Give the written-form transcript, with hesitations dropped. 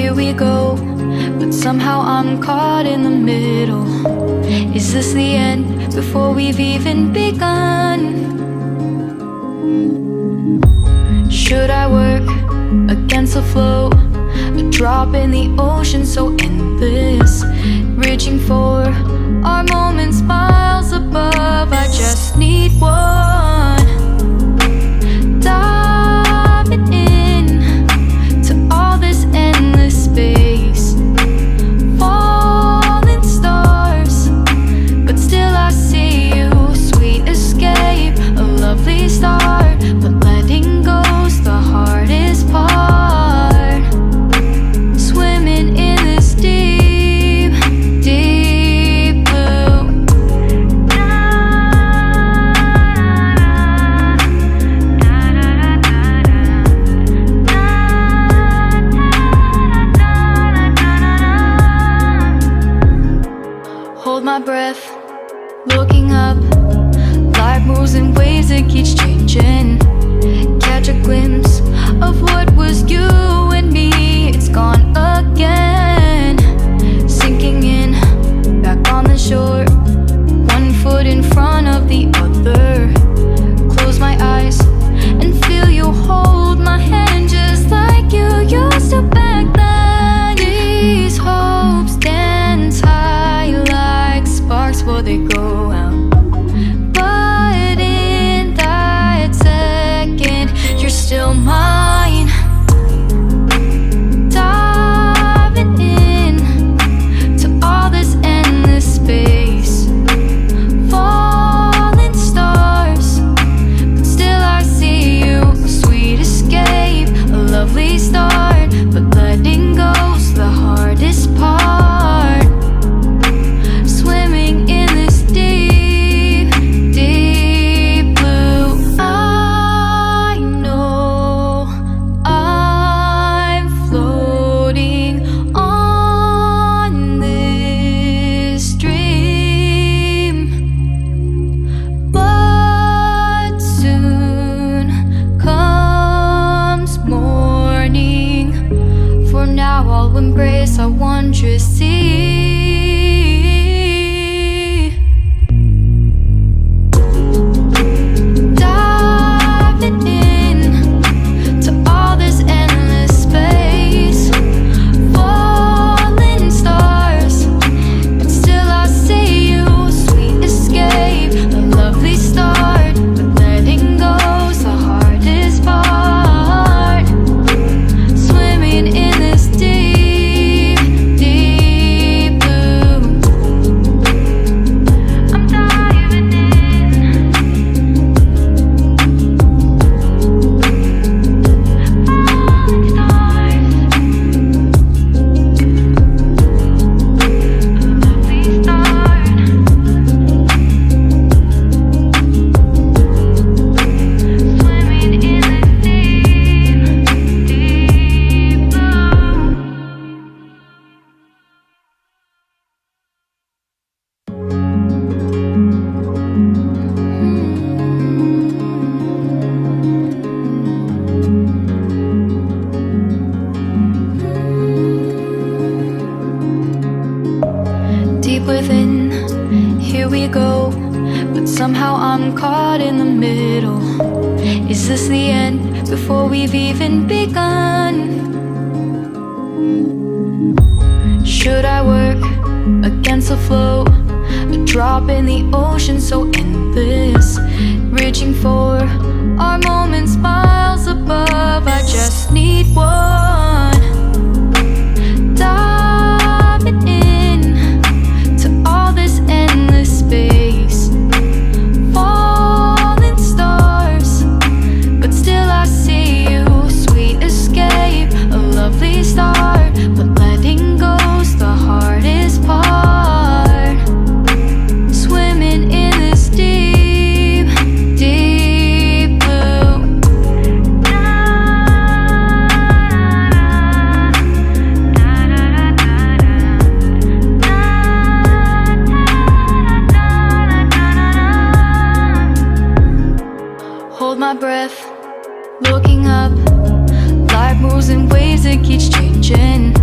here we go, but somehow I'm caught in the middle. Is this the end before we've even begun? Should I work against the flow? A drop in the ocean so endless, reaching for our moments miles above. I just need one, diving in to all this endless space, falling stars, but still I see you. Sweet escape, a lovely start, but letting go's the hardest part. Swimming in this deep, deep blue. Hold my breath, looking up. Life moves in waves that keeps changing. Catch a glimpse of what was you and me. It's gone again, sinking in, back on the shore. One foot in front of the other. Close my eyes and feel you hold my hand just like you used to back then. These hopes dance high like sparks before they go out. But in that second, you're still mine. Diving in to all this endless space, falling stars, but still I see you. Sweet escape, a lovely start, but letting go's the hardest part. Swimming in this deep, deep blue. I know I'm floating on this dream, but soon comes morning. For now I'll embrace our wondrous sea. Diving in to all this endless space, falling stars, but still I see you. Sweet escape, a lovely start, but letting go's the hardest part. Swimming in this deep, deep blue. I'm diving in. Falling stars, lovely start. Swimming in this deep, deep blue. Deep within, here we go, but somehow I'm caught in the middle. Is this the end before we've even begun? Should I work against the flow? A drop in the ocean so endless, reaching for our moments miles above. I just need one, diving in to all this endless space, falling stars, but still I see you. Sweet escape, a lovely start, but letting go's the hardest part. Swimming in this deep, deep blue. Hold my breath, looking up. Life moves in waves that keeps changing.